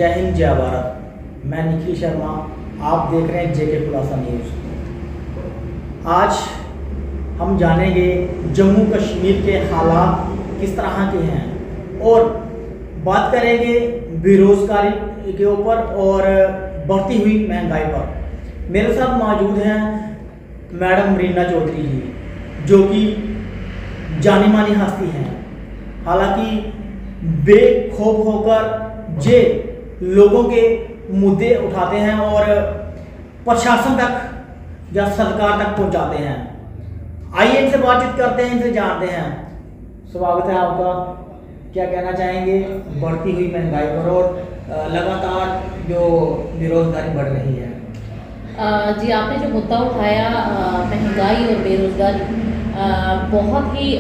जय हिंद जय भारत। मैं निखिल शर्मा, आप देख रहे हैं जेके खुलासा न्यूज़। आज हम जानेंगे जम्मू कश्मीर के हालात किस तरह के हैं और बात करेंगे बेरोजगारी के ऊपर और बढ़ती हुई महंगाई पर। मेरे साथ मौजूद हैं मैडम रीना चौधरी जी, जो कि जानी मानी हस्ती हैं। हालांकि बेखौफ होकर जे लोगों के मुद्दे उठाते हैं और प्रशासन तक या सरकार तक पहुंचाते हैं। आइए इनसे बातचीत करते हैं, इनसे जानते हैं। स्वागत है आपका। क्या कहना चाहेंगे बढ़ती हुई महंगाई पर और लगातार जो बेरोजगारी बढ़ रही है? जी, आपने जो मुद्दा उठाया महंगाई और बेरोजगारी, बहुत ही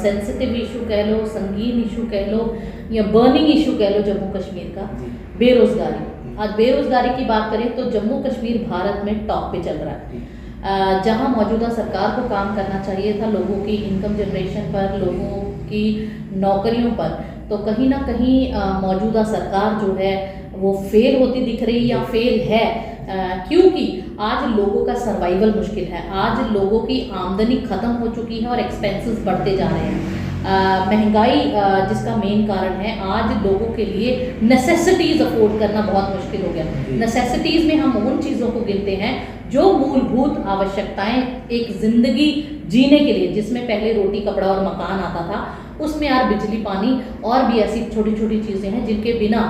सेंसिटिव इशू कह लो, संगीन इशू कह लो या बर्निंग इशू कह लो जम्मू कश्मीर का। बेरोजगारी, आज बेरोजगारी की बात करें तो जम्मू कश्मीर भारत में टॉप पे चल रहा है। जहां मौजूदा सरकार को काम करना चाहिए था लोगों की इनकम जनरेशन पर, लोगों की नौकरियों पर, तो कहीं ना कहीं मौजूदा सरकार जो है वो फेल होती दिख रही या फेल है। क्योंकि आज लोगों का सर्वाइवल मुश्किल है, आज लोगों की आमदनी खत्म हो चुकी है और एक्सपेंसेस बढ़ते जा रहे हैं। महंगाई जिसका मेन कारण है, आज लोगों के लिए नेसेसिटीज़ अफोर्ड करना बहुत मुश्किल हो गया। नेसेसिटीज़ में हम उन चीज़ों को गिनते हैं जो मूलभूत आवश्यकताएं एक ज़िंदगी जीने के लिए, जिसमें पहले रोटी कपड़ा और मकान आता था, उसमें यार बिजली पानी और भी ऐसी छोटी छोटी चीज़ें हैं जिनके बिना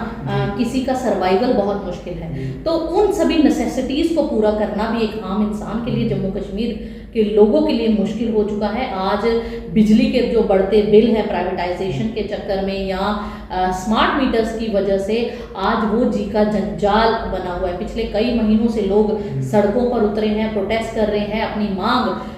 किसी का सर्वाइवल बहुत मुश्किल है। तो उन सभी नेसेसिटीज़ को पूरा करना भी एक आम इंसान के लिए, जम्मू कश्मीर के लोगों के लिए मुश्किल हो चुका है। आज बिजली के जो बढ़ते बिल हैं प्राइवेटाइजेशन के चक्कर में या स्मार्ट मीटर्स की वजह से आज वो जी का जंजाल बना हुआ है। पिछले कई महीनों से लोग सड़कों पर उतरे हैं, प्रोटेस्ट कर रहे हैं, अपनी मांग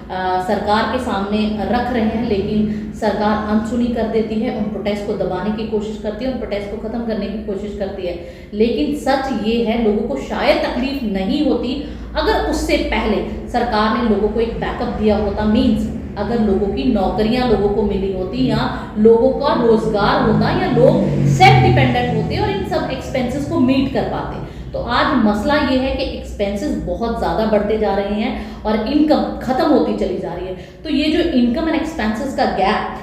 सरकार के सामने रख रहे हैं, लेकिन सरकार अनसुनी कर देती है, उन प्रोटेस्ट को दबाने की कोशिश करती है, उन प्रोटेस्ट को ख़त्म करने की कोशिश करती है। लेकिन सच ये है, लोगों को शायद तकलीफ नहीं होती अगर उससे पहले सरकार ने लोगों को एक बैकअप दिया होता। मीन्स अगर लोगों की नौकरियां लोगों को मिली होती या लोगों का रोजगार होता या लोग सेल्फ डिपेंडेंट होते और इन सब एक्सपेंसेस को मीट कर पाते। तो आज मसला ये है कि एक्सपेंसेस बहुत ज़्यादा बढ़ते जा रहे हैं और इनकम ख़त्म होती चली जा रही है। तो ये जो इनकम एंड एक्सपेंसेस का गैप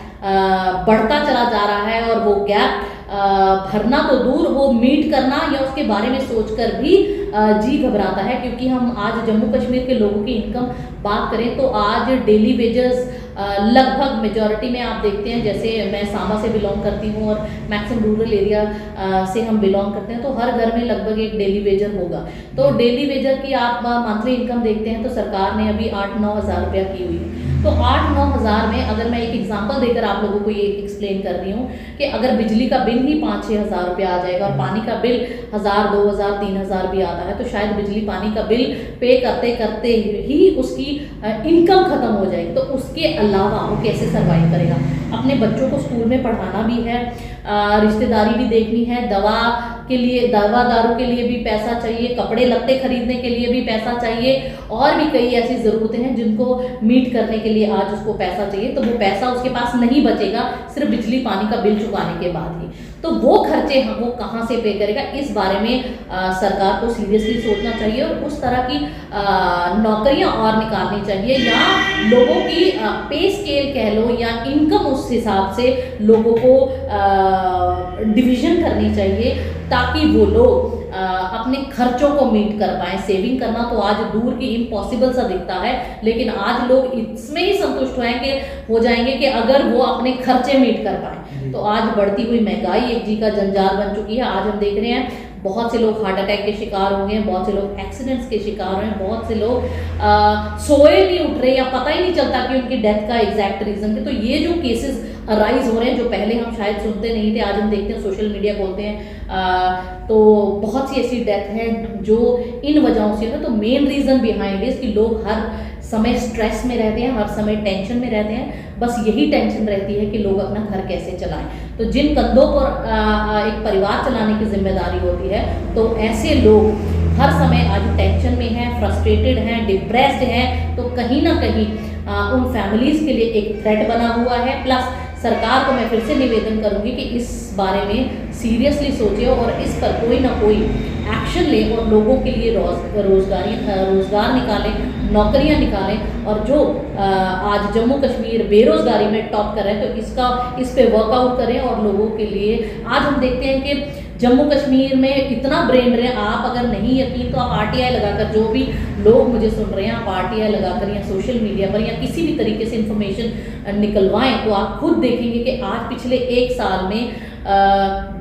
बढ़ता चला जा रहा है और वो गैप भरना तो दूर, वो मीट करना या उसके बारे में सोचकर भी जी घबराता है। क्योंकि हम आज जम्मू कश्मीर के लोगों की इनकम बात करें तो आज डेली वेजेस लगभग मेजॉरिटी में आप देखते हैं, जैसे मैं सांबा से बिलोंग करती हूँ और मैक्सिमम रूरल एरिया से हम बिलोंग करते हैं, तो हर घर में लगभग एक डेली वेजर होगा। तो डेली वेजर की आप मंथली इनकम देखते हैं तो सरकार ने अभी 8-9 हज़ार रुपया की हुई है। तो 8-9 हज़ार में अगर मैं एक एग्जांपल देकर आप लोगों को ये एक्सप्लेन कर रही हूँ कि अगर बिजली का बिल ही 5-6 हज़ार रुपया आ जाएगा और पानी का बिल 1000, 2000, 3000 भी आता है, तो शायद बिजली पानी का बिल पे करते करते ही उसकी इनकम खत्म हो जाएगी। तो उसके अलावा वो कैसे सर्वाइव करेगा? अपने बच्चों को स्कूल में पढ़ाना भी है, रिश्तेदारी भी देखनी है, दवा के लिए, दवा दारू के लिए भी पैसा चाहिए, कपड़े लत्ते खरीदने के लिए भी पैसा चाहिए और भी कई ऐसी ज़रूरतें हैं जिनको मीट करने के लिए आज उसको पैसा चाहिए। तो वो पैसा उसके पास नहीं बचेगा सिर्फ बिजली पानी का बिल चुकाने के बाद ही। तो वो खर्चे वो कहाँ से पे करेगा? इस बारे में सरकार को सीरियसली सोचना चाहिए और उस तरह की नौकरियां और निकालनी चाहिए या लोगों की पे स्केल कह लो या इनकम उस हिसाब से लोगों को डिवीजन करनी चाहिए ताकि वो लोग अपने खर्चों को मीट कर पाए। सेविंग करना तो आज दूर की इम्पॉसिबल सा दिखता है, लेकिन आज लोग इसमें ही संतुष्ट हो जाएंगे कि अगर वो अपने खर्चे मीट कर पाए। तो आज बढ़ती हुई महंगाई एक जी का जंजाल बन चुकी है। आज हम देख रहे हैं बहुत से लोग हार्ट अटैक के शिकार हो गए हैं, बहुत से लोग एक्सीडेंट्स के शिकार हुए हैं, बहुत से लोग सोए नहीं उठ रहे या पता ही नहीं चलता कि उनकी डेथ का एग्जैक्ट रीज़न है। तो ये जो केसेस अराइज हो रहे हैं जो पहले हम शायद सुनते नहीं थे, आज हम देखते हैं, सोशल मीडिया खोलते हैं तो बहुत सी ऐसी डेथ हैं जो इन वजहों से है। तो मेन रीज़न बिहाइंड इज कि लोग हर समय स्ट्रेस में रहते हैं, हर समय टेंशन में रहते हैं। बस यही टेंशन रहती है कि लोग अपना घर कैसे चलाएं। तो जिन कंधों पर एक परिवार चलाने की जिम्मेदारी होती है, तो ऐसे लोग हर समय आज टेंशन में हैं, फ्रस्ट्रेटेड हैं, डिप्रेस्ड हैं। तो कहीं ना कहीं उन फैमिलीज़ के लिए एक थ्रेट बना हुआ है। प्लस सरकार को मैं फिर से निवेदन करूंगी कि इस बारे में सीरियसली सोचे और इस पर कोई ना कोई एक्शन लें और लोगों के लिए रोज़गार निकालें, नौकरियां निकालें। और जो आज जम्मू कश्मीर बेरोज़गारी में टॉप कर रहे हैं तो इस पे वर्कआउट करें और लोगों के लिए। आज हम देखते हैं कि जम्मू कश्मीर में इतना ब्रेन ड्रेन, आप अगर नहीं यकीन तो आप RTI लगाकर, जो भी लोग मुझे सुन रहे हैं, आप RTI लगाकर या सोशल मीडिया पर या किसी भी तरीके से इंफॉर्मेशन निकलवाएं तो आप खुद देखेंगे कि आज पिछले 1 साल में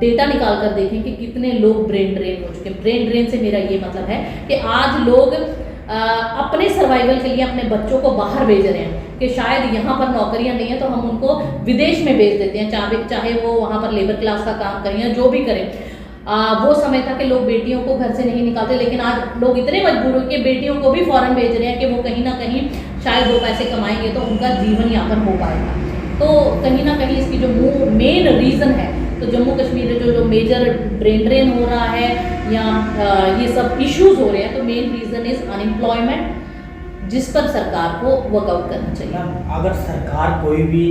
डेटा निकाल कर देखें कि कितने लोग ब्रेन ड्रेन हो चुके हैं। ब्रेन ड्रेन से मेरा ये मतलब है कि आज लोग अपने सर्वाइवल के लिए अपने बच्चों को बाहर भेज रहे हैं कि शायद यहाँ पर नौकरियाँ नहीं है तो हम उनको विदेश में भेज देते हैं, चाहे वो वहाँ पर लेबर क्लास का काम करें या जो भी करें। वो समय था कि लोग बेटियों को घर से नहीं निकालते, लेकिन आज लोग इतने मजबूर हो कि बेटियों को भी फॉरेन भेज रहे हैं कि वो कहीं ना कहीं शायद 2 पैसे कमाएंगे तो उनका जीवन यापन हो पाएगा। तो कहीं ना कहीं इसकी जो मेन रीज़न है, तो जम्मू कश्मीर में जो मेजर ब्रेन ड्रेन हो रहा है या ये सब इश्यूज हो रहे हैं, तो मेन रीज़न इज़ अनएम्प्लॉयमेंट, जिस पर सरकार को वर्कआउट करना चाहिए। अगर सरकार कोई भी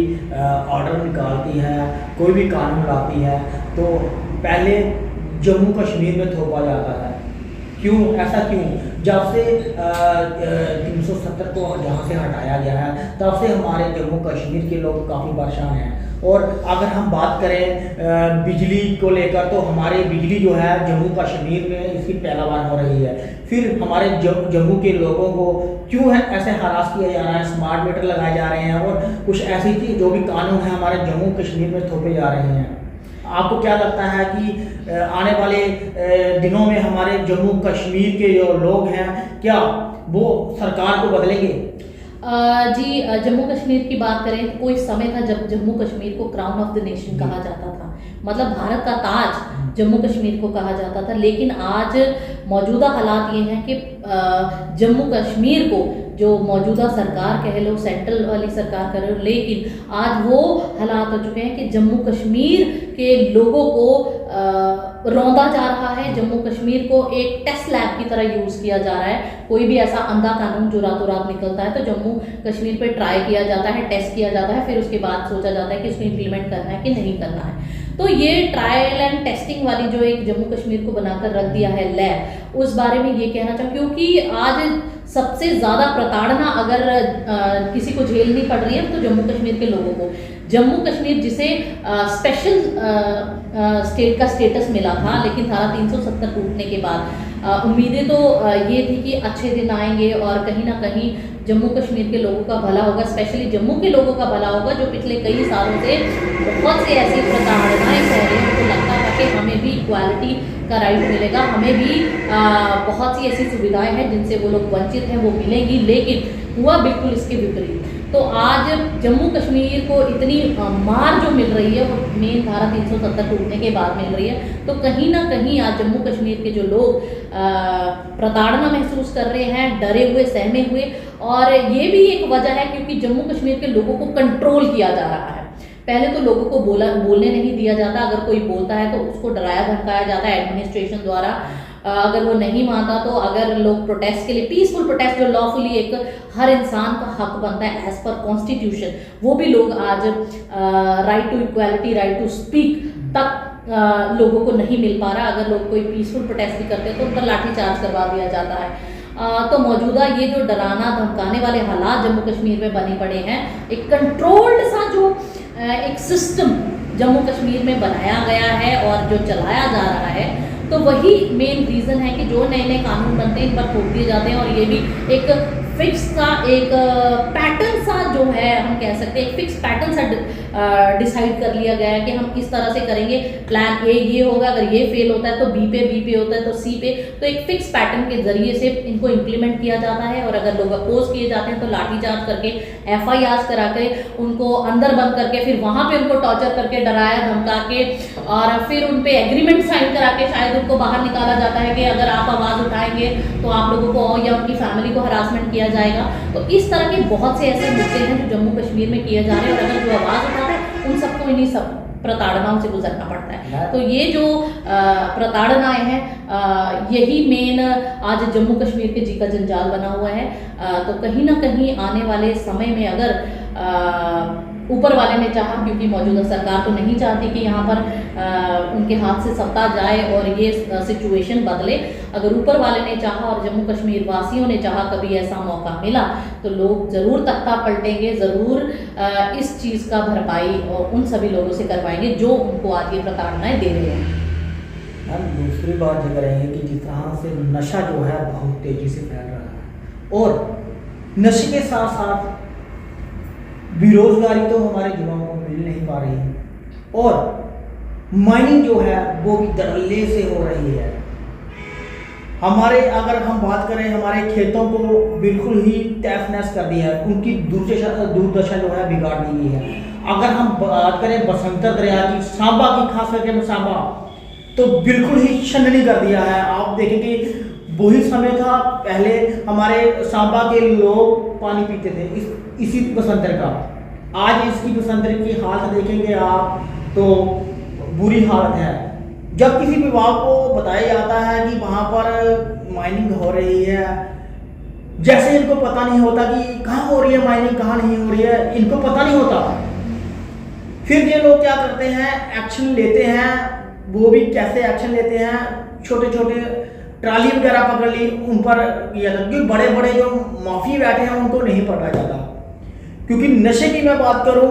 ऑर्डर निकालती है, कोई भी कानून लाती है, तो पहले जम्मू कश्मीर में थोपा जाता है। क्यों? ऐसा क्यों? जब से 370 को जहाँ से हटाया गया है तब से हमारे जम्मू कश्मीर के लोग काफ़ी परेशान हैं। और अगर हम बात करें बिजली को लेकर, तो हमारी बिजली जो है जम्मू कश्मीर में इसकी पैदावार हो रही है। फिर हमारे जम्मू के लोगों को क्यों है ऐसे हरास किया जा रहा है, स्मार्ट मीटर लगाए जा रहे हैं और कुछ ऐसी चीज़ जो भी कानून है हमारे जम्मू कश्मीर में थोपे जा रहे हैं। आपको क्या लगता है कि आने वाले दिनों में हमारे जम्मू कश्मीर के जो लोग हैं क्या वो सरकार को बदलेंगे? जी, जम्मू कश्मीर की बात करें तो कोई समय था जब जम्मू कश्मीर को क्राउन ऑफ द नेशन कहा जाता था, मतलब भारत का ताज जम्मू कश्मीर को कहा जाता था। लेकिन आज मौजूदा हालात ये हैं कि जम्मू कश्मीर को जो मौजूदा सरकार कह लो, सेंट्रल वाली सरकार कह लो, लेकिन आज वो हालात हो चुके हैं कि जम्मू कश्मीर के लोगों को रौंदा जा रहा है। जम्मू कश्मीर को एक टेस्ट लैब की तरह यूज़ किया जा रहा है। कोई भी ऐसा अंधा कानून जो रातों रात निकलता है तो जम्मू कश्मीर पे ट्राई किया जाता है, टेस्ट किया जाता है, फिर उसके बाद सोचा जाता है कि इसको इम्प्लीमेंट करना है कि नहीं करना है। तो ये ट्रायल एंड टेस्टिंग वाली जो एक जम्मू कश्मीर को बनाकर रख दिया है लैब, उस बारे में ये कहना चाहूँ, क्योंकि आज सबसे ज़्यादा प्रताड़ना अगर किसी को झेलनी पड़ रही है तो जम्मू कश्मीर के लोगों को। जम्मू कश्मीर जिसे स्पेशल स्टेट का स्टेटस मिला था, लेकिन धारा 370 टूटने के बाद उम्मीदें तो ये थी कि अच्छे दिन आएंगे और कहीं ना कहीं जम्मू कश्मीर के लोगों का भला होगा, स्पेशली जम्मू के लोगों का भला होगा जो पिछले कई सालों से बहुत सी ऐसी प्रताड़नाएं सह रहे हैं। उनको लगता था कि हमें भी इक्वालिटी का राइट मिलेगा, हमें भी बहुत सी ऐसी सुविधाएं हैं जिनसे वो लोग वंचित हैं, वो मिलेंगी, लेकिन हुआ बिल्कुल इसके विपरीत। तो आज जम्मू कश्मीर को इतनी मार जो मिल रही है वो मेन धारा 370 टूटने के बाद मिल रही है। तो कहीं ना कहीं आज जम्मू कश्मीर के जो लोग प्रताड़ना महसूस कर रहे हैं, डरे हुए, सहमे हुए, और ये भी एक वजह है क्योंकि जम्मू कश्मीर के लोगों को कंट्रोल किया जा रहा है। पहले तो लोगों को बोलने नहीं दिया जाता, अगर कोई बोलता है तो उसको डराया धमकाया जाता है एडमिनिस्ट्रेशन द्वारा। अगर वो नहीं मानता तो अगर लोग प्रोटेस्ट के लिए, पीसफुल प्रोटेस्ट जो लॉफुली एक हर इंसान का हक बनता है एज पर कॉन्स्टिट्यूशन, वो भी लोग आज right to equality, right to speak तक लोगों को नहीं मिल पा रहा। अगर लोग कोई पीसफुल प्रोटेस्ट भी करते हैं तो उन पर लाठीचार्ज करवा दिया जाता है। तो मौजूदा ये जो डराना धमकाने वाले हालात जम्मू कश्मीर में बने पड़े हैं, एक कंट्रोल्ड सा जो एक सिस्टम जम्मू कश्मीर में बनाया गया है और जो चलाया जा रहा है, तो वही मेन रीज़न है कि जो नए नए कानून बनते हैं इन पर थोप दिए जाते हैं। और ये भी एक फिक्स सा एक पैटर्न सा जो है, हम कह सकते हैं एक फिक्स पैटर्न सा डिसाइड कर लिया गया है कि हम इस तरह से करेंगे, प्लान ए ये होगा, अगर ये फेल होता है तो बी पे होता है तो सी पे, तो एक फिक्स पैटर्न के जरिए से इनको इम्प्लीमेंट किया जाता है। और अगर लोग अपोज किए जाते हैं तो लाठीचार्ज करके, FIR करा के, उनको अंदर बंद करके, फिर वहाँ पे उनको टॉर्चर करके, डराया धमका के, और फिर उन पे एग्रीमेंट साइन करा के शायद उनको बाहर निकाला जाता है कि अगर आप आवाज़ उठाएंगे तो आप लोगों को या उनकी फैमिली को हरासमेंट किया जाएगा। तो इस तरह के बहुत से ऐसे मुद्दे हैं जो जम्मू कश्मीर में किए जा रहे हैं, और अगर जो आवाज़ उठाता है उन सबको इन्हीं सब प्रताड़नाओं से गुजरना पड़ता है। तो ये जो प्रताड़नाएं हैं, यही मेन आज जम्मू कश्मीर के जी का जंजाल बना हुआ है। तो कहीं ना कहीं आने वाले समय में अगर ऊपर वाले ने चाहा, क्योंकि मौजूदा सरकार तो नहीं चाहती कि यहाँ पर उनके हाथ से सत्ता जाए और ये सिचुएशन बदले। अगर ऊपर वाले ने चाहा और जम्मू कश्मीर वासियों ने चाहा, कभी ऐसा मौका मिला तो लोग ज़रूर तख्ता पलटेंगे, ज़रूर इस चीज़ का भरपाई और उन सभी लोगों से करवाएंगे जो उनको आज ये प्रताड़नाएँ दे रहे हैं। मैम दूसरी बात ये करेंगे कि जिस तरह से नशा जो है बहुत तेज़ी से फैल रहा है और नशे के साथ साथ बेरोजगारी तो हमारे युवाओं को मिल नहीं पा रही है और माइनिंग जो है वो भी धड़ल्ले से हो रही है। हमारे अगर हम बात करें, हमारे खेतों को बिल्कुल ही तहस नहस कर दिया है, उनकी दुर्दशा जो है बिगाड़ दी गई है। अगर हम बात करें बसंतर दरिया की, सांबा की, खास करके सांबा तो बिल्कुल ही छननी कर दिया है। आप देखेंगे वही समय था पहले हमारे सांबा के लोग पानी पीते थे इसी बसंतर का। आज इसकी बसंतर की हालत देखेंगे आप तो बुरी हालत है। जब किसी विभाग को बताया जाता है कि वहाँ पर माइनिंग हो रही है, जैसे इनको पता नहीं होता कि कहाँ हो रही है माइनिंग, कहाँ नहीं हो रही है, इनको पता नहीं होता। फिर ये लोग क्या करते हैं, एक्शन लेते हैं। वो भी कैसे एक्शन लेते हैं, छोटे छोटे ट्राली वगैरह पकड़ ली, उन पर किया जाता, क्योंकि बड़े बड़े जो माफी बैठे हैं उनको नहीं पकड़ा जाता। क्योंकि नशे की मैं बात करूं,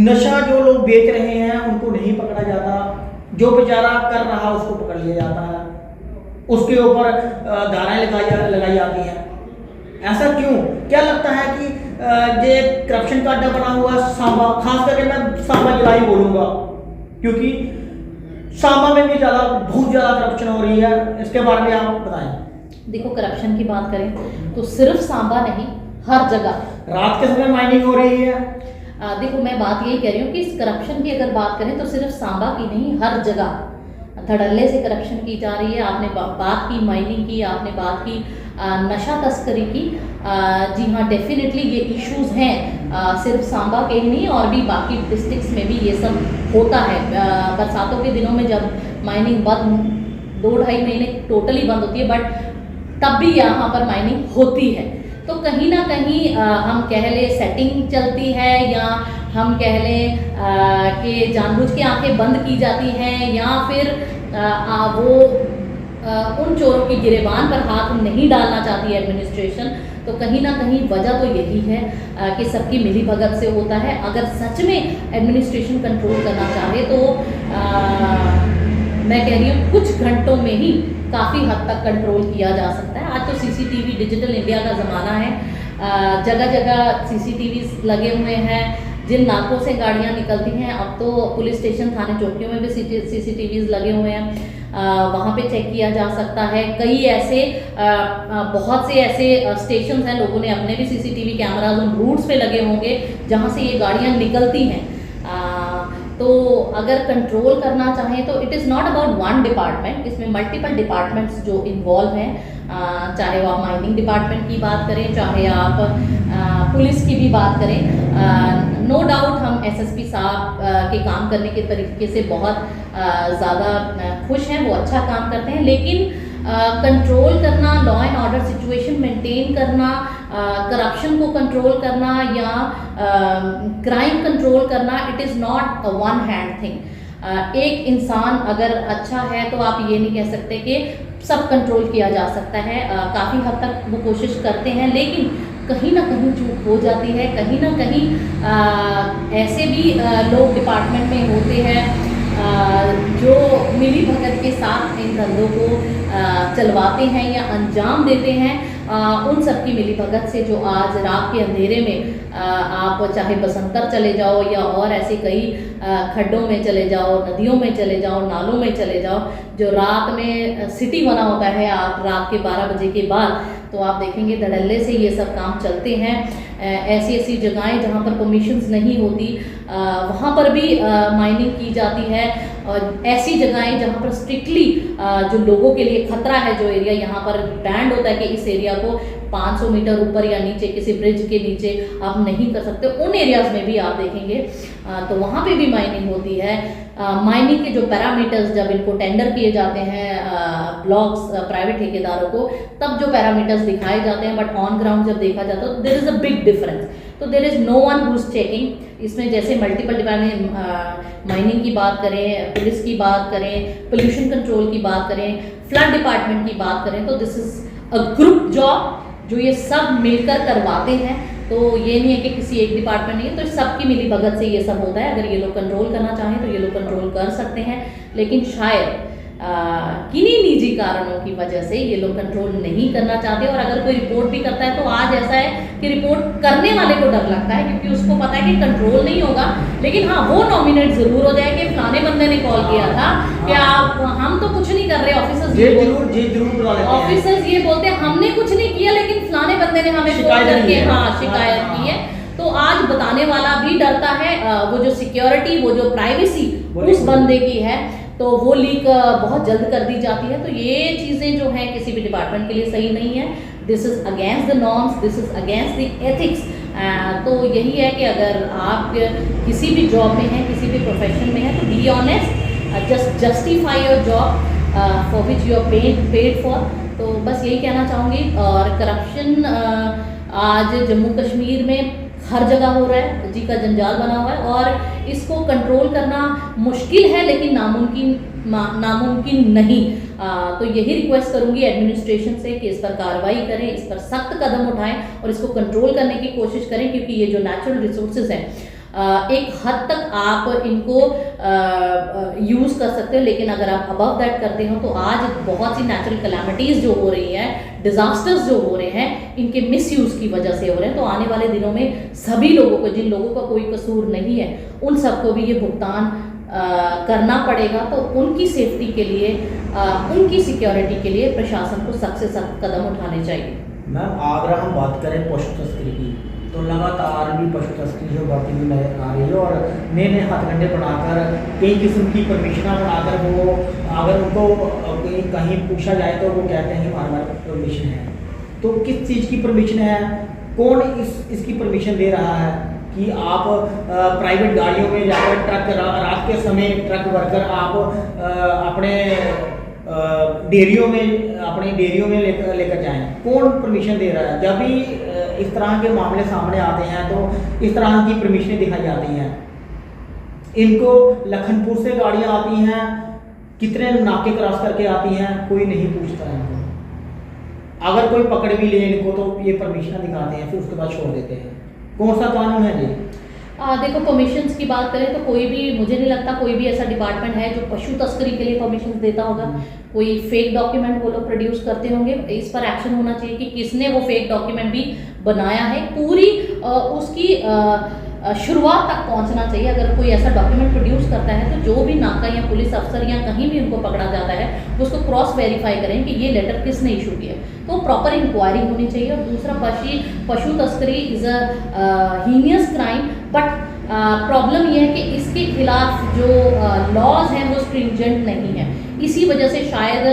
नशा जो लोग बेच रहे हैं उनको नहीं पकड़ा जाता, जो बेचारा कर रहा उसको पकड़ लिया जाता है, उसके ऊपर धाराएं लगाई जाती हैं। ऐसा क्यों? क्या लगता है कि ये करप्शन का अड्डा बना हुआ सांबा, खास करके मैं सांबा जिला ही बोलूँगा क्योंकि सांबा में भी बहुत ज़्यादा करप्शन हो रही है। इसके बारे में आप बताएं। देखो, करप्शन की बात करें तो सिर्फ सांबा नहीं, हर जगह रात के समय माइनिंग हो रही है। देखो, मैं बात यही कह रही हूँ कि इस करप्शन की अगर बात करें तो सिर्फ सांबा की नहीं, हर जगह धड़ल्ले से करप्शन की जा रही है। आपने बात की माइनिंग की, आपने बात की नशा तस्करी की। जी हाँ, डेफिनेटली ये इश्यूज हैं, सिर्फ सांबा के ही नहीं और भी बाकी डिस्ट्रिक्ट्स में भी ये सब होता है। बरसातों के दिनों में जब माइनिंग बंद 2-2.5 महीने टोटली बंद होती है, बट तब भी यहाँ पर माइनिंग होती है। तो कहीं ना कहीं हम कह लें सेटिंग चलती है, या हम कह लें कि जानबूझ के आंखें बंद की जाती हैं, या फिर वो उन चोरों की गिरेबान पर हाथ नहीं डालना चाहती है एडमिनिस्ट्रेशन। तो कहीं ना कहीं वजह तो यही है कि सबकी मिली भगत से होता है। अगर सच में एडमिनिस्ट्रेशन कंट्रोल करना चाहे तो मैं कह रही हूँ कुछ घंटों में ही काफ़ी हद तक कंट्रोल किया जा सकता है। आज तो सीसीटीवी, डिजिटल इंडिया का ज़माना है, जगह जगह सीसीटीवी लगे हुए हैं। जिन नाकों से गाड़ियाँ निकलती हैं, अब तो पुलिस स्टेशन, थाने चौकियों में भी सीसीटीवीज लगे हुए हैं, वहाँ पे चेक किया जा सकता है। कई ऐसे बहुत से ऐसे स्टेशन हैं, लोगों ने अपने भी सीसीटीवी कैमराज उन रूट्स पे लगे होंगे जहाँ से ये गाड़ियाँ निकलती हैं। तो अगर कंट्रोल करना चाहें तो it is not about one department, इसमें मल्टीपल डिपार्टमेंट्स जो इन्वॉल्व हैं। चाहे वो आप माइनिंग डिपार्टमेंट की बात करें, चाहे आप पुलिस की भी बात करें। नो डाउट हम एसएसपी साहब के काम करने के तरीके से बहुत ज़्यादा खुश हैं, वो अच्छा काम करते हैं। लेकिन कंट्रोल करना, law and order situation maintain करना, करप्शन को कंट्रोल करना या क्राइम कंट्रोल करना, it is not a one hand thing. एक इंसान अगर अच्छा है तो आप ये नहीं कह सकते कि सब कंट्रोल किया जा सकता है। काफ़ी हद तक वो कोशिश करते हैं, लेकिन कहीं ना कहीं चूक हो जाती है। कहीं ना कहीं ऐसे भी लोग डिपार्टमेंट में होते हैं जो मिली भगत के साथ इन धंधों को चलवाते हैं या अंजाम देते हैं। उन सब की मिली भगत से जो आज रात के अंधेरे में आप चाहे बसंतर चले जाओ या और ऐसे कई खड्डों में चले जाओ, नदियों में चले जाओ, नालों में चले जाओ, जो रात में सिटी बना होता है, आप रात के 12 बजे के बाद तो आप देखेंगे धड़ल्ले से ये सब काम चलते हैं। ऐसी ऐसी जगहें जहाँ पर परमिशंस नहीं होती वहाँ पर भी माइनिंग की जाती है। और ऐसी जगहें जहाँ पर स्ट्रिक्टली जो लोगों के लिए खतरा है, जो एरिया यहाँ पर बैंड होता है कि इस एरिया को 500 मीटर ऊपर या नीचे किसी ब्रिज के नीचे आप नहीं कर सकते। उन एरियाज में भी आप देखेंगे तो वहाँ पे भी माइनिंग होती है। माइनिंग के जो पैरामीटर्स जब इनको टेंडर किए जाते हैं ब्लॉक्स प्राइवेट ठेकेदारों को, तब जो पैरामीटर्स दिखाए जाते हैं, बट ऑन ग्राउंड जब देखा जाता है तो there is a big difference. तो there is no one who is checking. इसमें जैसे मल्टीपल डिपार्टमेंट, माइनिंग की बात करें, पुलिस की बात करें, पोल्यूशन कंट्रोल की बात करें, फ्लड डिपार्टमेंट की बात करें, तो this is a group job जो ये सब मिलकर करवाते हैं। तो ये नहीं है कि किसी एक डिपार्टमेंट नहीं है, तो सबकी मिली भगत से ये सब होता है। अगर ये लोग कंट्रोल करना चाहें तो ये लोग कंट्रोल कर सकते हैं, लेकिन शायद किन्हीं निजी कारणों की वजह से ये लोग कंट्रोल नहीं करना चाहते। और अगर कोई रिपोर्ट भी करता है तो आज ऐसा है कि रिपोर्ट करने वाले को डर लगता है, क्योंकि उसको पता है कि कंट्रोल नहीं होगा, लेकिन हाँ वो नॉमिनेट जरूर हो जाए कि फलाने बंदे ने कॉल किया था कि आप, हम तो कुछ नहीं कर रहे। ऑफिसर्स ये बोलते हैं हमने कुछ नहीं किया, लेकिन फलाने बंदे ने हमें कॉल करके शिकायत की है। तो आज बताने वाला भी डरता है। वो जो सिक्योरिटी, वो जो प्राइवेसी उस बंदे की है, तो वो लीक बहुत जल्द कर दी जाती है। तो ये चीज़ें जो हैं किसी भी डिपार्टमेंट के लिए सही नहीं है। This is against the norms, this is against the ethics. तो यही है कि अगर आप किसी भी जॉब में हैं, किसी भी प्रोफेशन में हैं, तो be honest, just justify your job for which you are paid for. तो बस यही कहना चाहूँगी। और करप्शन आज जम्मू कश्मीर में हर जगह हो रहा है, जी का जंजाल बना हुआ है, और इसको कंट्रोल करना मुश्किल है, लेकिन नामुमकिन नहीं। तो यही रिक्वेस्ट करूंगी एडमिनिस्ट्रेशन से कि इस पर कार्रवाई करें, इस पर सख्त कदम उठाएं और इसको कंट्रोल करने की कोशिश करें, क्योंकि ये जो नेचुरल रिसोर्सेज हैं एक हद तक आप इनको यूज़ कर सकते हो, लेकिन अगर आप अबव दैट करते हो तो आज बहुत सी नेचुरल कैलामिटीज़ जो हो रही हैं, डिज़ास्टर्स जो हो रहे हैं, इनके मिसयूज़ की वजह से हो रहे हैं। तो आने वाले दिनों में सभी लोगों को, जिन लोगों का कोई कसूर नहीं है, उन सबको भी ये भुगतान करना पड़ेगा। तो उनकी सेफ्टी के लिए, उनकी सिक्योरिटी के लिए प्रशासन को सख्त से सख्त कदम उठाने चाहिए। मैम, अगर हम बात करें पशु तस्करी की, तो लगातार भी पशु तस्करी जो बढ़ती हुई नजर आ रही है, और नए नए हथकंडे बनाकर, कई किस्म की परमिशना बनाकर, वो अगर उनको कहीं पूछा जाए तो वो कहते हैं कि हमारे परमिशन है। तो किस चीज़ की परमिशन है, कौन इसकी परमिशन दे रहा है कि आप प्राइवेट गाड़ियों में जाकर ट्रक, रात के समय ट्रक भरकर आप अपने डेयरियों में लेकर जाएं? कौन परमिशन दे रहा है? जब भी इस तरह के मामले सामने आते हैं तो इस तरह की परमिशनें दिखाई जाती हैं। इनको लखनपुर से गाड़ियां आती हैं, कितने नाके क्रॉस करके आती हैं, कोई नहीं पूछता है इनको। अगर कोई पकड़ भी ले इनको तो ये परमिशन दिखाते हैं, फिर उसके बाद छोड़ देते हैं। कौन सा कानून है जी? देखो, परमिशंस की बात करें तो कोई भी, मुझे नहीं लगता कोई भी ऐसा डिपार्टमेंट है जो पशु तस्करी के लिए परमिशन देता होगा। कोई फेक डॉक्यूमेंट वो लोग प्रोड्यूस करते होंगे, इस पर एक्शन होना चाहिए कि किसने वो फेक डॉक्यूमेंट भी बनाया है। पूरी उसकी शुरुआत तक पहुंचना चाहिए। अगर कोई ऐसा डॉक्यूमेंट प्रोड्यूस करता है तो जो भी नाका या पुलिस अफसर या कहीं भी उनको पकड़ा जाता है, उसको क्रॉस वेरीफाई करें कि ये लेटर किसने इशू किया, तो प्रॉपर इंक्वायरी होनी चाहिए। और दूसरा, पशु तस्करी is a heinous crime, but problem ये है कि इसके खिलाफ जो लॉज हैं वो स्ट्रिंजेंट नहीं है। इसी वजह से शायद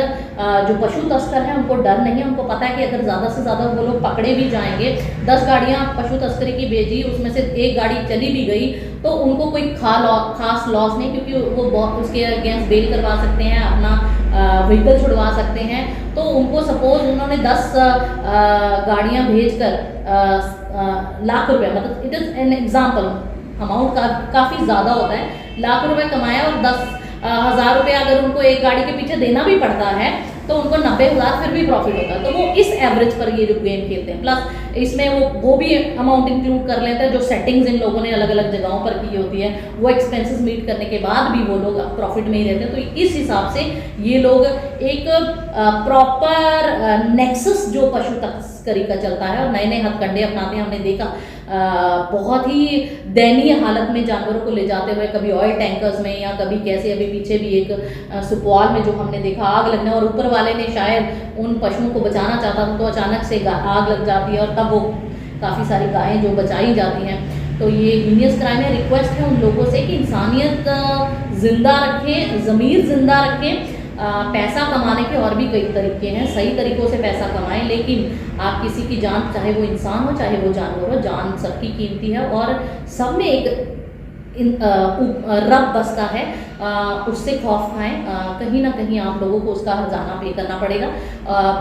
जो पशु तस्कर हैं उनको डर नहीं है। उनको पता है कि अगर ज़्यादा से ज़्यादा वो लोग पकड़े भी जाएंगे, 10 गाड़ियाँ पशु तस्करी की भेजी, उसमें से एक गाड़ी चली भी गई, तो उनको कोई खास लॉस नहीं, क्योंकि वो उसके अगेंस्ट बेल करवा सकते हैं, अपना व्हीकल छुड़वा सकते हैं। तो उनको सपोज उन्होंने 10 गाड़ियाँ भेज कर लाख रुपये, मतलब it is an example, amount काफ़ी ज़्यादा होता है, लाख रुपए कमाया और 10,000 रुपये अगर उनको एक गाड़ी के पीछे देना भी पड़ता है तो उनको 90,000 फिर भी प्रॉफिट होता है। तो वो इस एवरेज पर ये जो गेम खेलते हैं, प्लस इसमें वो भी अमाउंट इंक्लूड कर लेते हैं जो सेटिंग्स इन लोगों ने अलग अलग जगहों पर की होती है, वो एक्सपेंसेस मीट करने के बाद भी वो लोग प्रॉफिट में ही रहते हैं। तो इस हिसाब से ये लोग एक प्रॉपर नेक्सस जो पशु तस्करी का चलता है और नए नए हथकंडे अपनाते हैं। हमने देखा बहुत ही दयनीय हालत में जानवरों को ले जाते हुए, कभी ऑयल टैंकर्स में या कभी कैसे, अभी पीछे भी एक सुपौल में जो हमने देखा आग लगने, और ऊपर वाले ने शायद उन पशुओं को बचाना चाहता था तो अचानक से आग लग जाती है और तब वो काफ़ी सारी गायें जो बचाई जाती हैं। तो ये हीनियस क्राइम है। रिक्वेस्ट है उन लोगों से कि इंसानियत जिंदा रखें, ज़मीर जिंदा रखें, पैसा कमाने के और भी कई तरीके हैं, सही तरीक़ों से पैसा कमाएं, लेकिन आप किसी की जान, चाहे वो इंसान हो चाहे वो जानवर हो, जान सबकी कीमती है और सब में एक रब बसता है, उससे खौफ खाएं। कहीं ना कहीं आप लोगों को उसका हर्जाना पे करना पड़ेगा।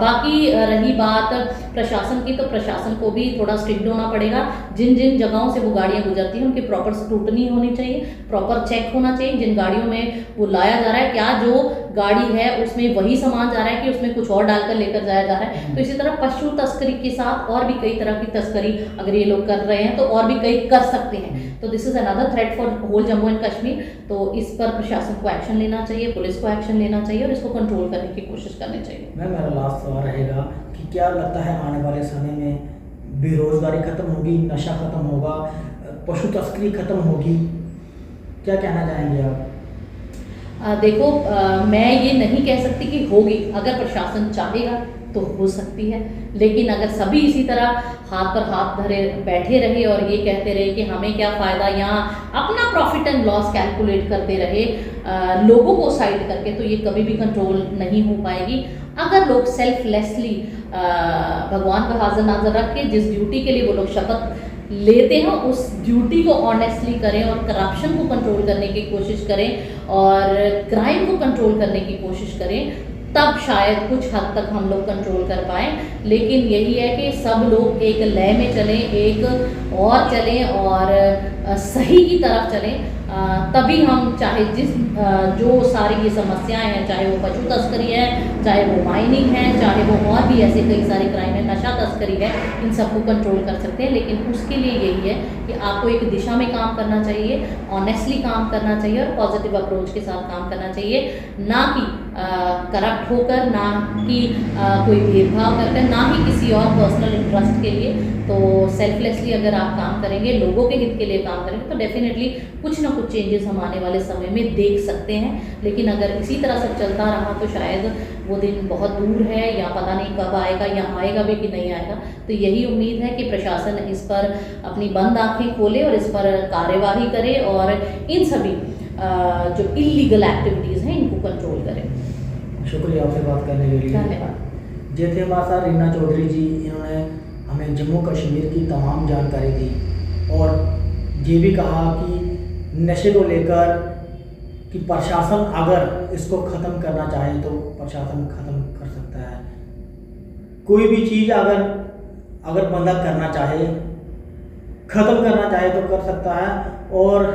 बाकी रही बात प्रशासन की, तो प्रशासन को भी थोड़ा स्ट्रिक्ट होना पड़ेगा। जिन जिन जगहों से वो गाड़ियाँ गुजरती हैं उनकी प्रॉपर स्क्रूटनी होनी चाहिए, प्रॉपर चेक होना चाहिए। जिन गाड़ियों में वो लाया जा रहा है, क्या जो गाड़ी है उसमें वही सामान जा रहा है कि उसमें कुछ और डालकर लेकर जाया जा रहा है। तो इसी तरह पशु तस्करी के साथ और भी कई तरह की तस्करी अगर ये लोग कर रहे हैं तो और भी कई कर सकते हैं। तो this is another threat for whole Jammu and Kashmir. तो इस पर प्रशासन को एक्शन लेना चाहिए, पुलिस को एक्शन लेना चाहिए और इसको कंट्रोल करने की कोशिश करनी चाहिए। मैम, मेरा लास्ट सवाल रहेगा कि क्या लगता है आने वाले समय में बेरोजगारी खत्म होगी, नशा खत्म होगा, पशु तस्करी खत्म होगी? क्या कहना चाहेंगे आप? देखो, मैं ये नहीं कह सकती कि होगी। अगर प्रशासन चाहेगा तो हो सकती है, लेकिन अगर सभी इसी तरह हाथ पर हाथ धरे बैठे रहे और ये कहते रहे कि हमें क्या फ़ायदा, यहाँ अपना प्रॉफिट एंड लॉस कैलकुलेट करते रहे लोगों को साइड करके, तो ये कभी भी कंट्रोल नहीं हो पाएगी। अगर लोग सेल्फलेसली भगवान का हाजिर नाजर रख के जिस ड्यूटी के लिए वो लोग शपथ लेते हैं उस ड्यूटी को ऑनेस्टली करें और करप्शन को कंट्रोल करने की कोशिश करें और क्राइम को कंट्रोल करने की कोशिश करें, तब शायद कुछ हद तक हम लोग कंट्रोल कर पाएँ। लेकिन यही है कि सब लोग एक लय में चलें, एक और चलें और सही की तरफ चलें, तभी हम चाहे जो सारी ये समस्याएं हैं, चाहे वो पशु तस्करी है, चाहे वो माइनिंग है, चाहे वो और भी ऐसे कई सारे क्राइम है, नशा तस्करी है, इन सबको कंट्रोल कर सकते हैं। लेकिन उसके लिए यही है कि आपको एक दिशा में काम करना चाहिए, ऑनेस्टली काम करना चाहिए और पॉजिटिव अप्रोच के साथ काम करना चाहिए, ना कि करप्ट होकर, ना कि कोई भेदभाव करकर, ना ही किसी और पर्सनल इंटरेस्ट के लिए। तो सेल्फलेसली अगर आप काम करेंगे, लोगों के हित के लिए काम करेंगे, तो डेफिनेटली कुछ ना कुछ चेंजेस हम आने वाले समय में देख सकते हैं। लेकिन अगर इसी तरह से चलता रहा तो शायद वो दिन बहुत दूर है, या पता नहीं कब आएगा, या आएगा भी कि नहीं आएगा। तो यही उम्मीद है कि प्रशासन इस पर अपनी बंद आंखें खोले और इस पर कार्यवाही करे और इन सभी जो इलीगल एक्टिविटीज़ हैं इनको कंट्रोल करें। शुक्रिया आपसे बात करने के लिए। धन्यवाद। जे थे हमारे साथ रीना चौधरी जी, इन्होंने हमें जम्मू कश्मीर की तमाम जानकारी दी और ये भी कहा कि नशे को लेकर कि प्रशासन अगर इसको ख़त्म करना चाहे तो प्रशासन ख़त्म कर सकता है। कोई भी चीज़ अगर बंदा करना चाहे, ख़त्म करना चाहे तो कर सकता है। और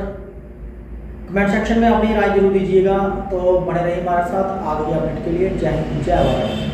कमेंट सेक्शन में अपनी राय जरूर दीजिएगा। तो बने रहिए हमारे साथ आगे अपडेट के लिए। जय हिंद, जय भारत।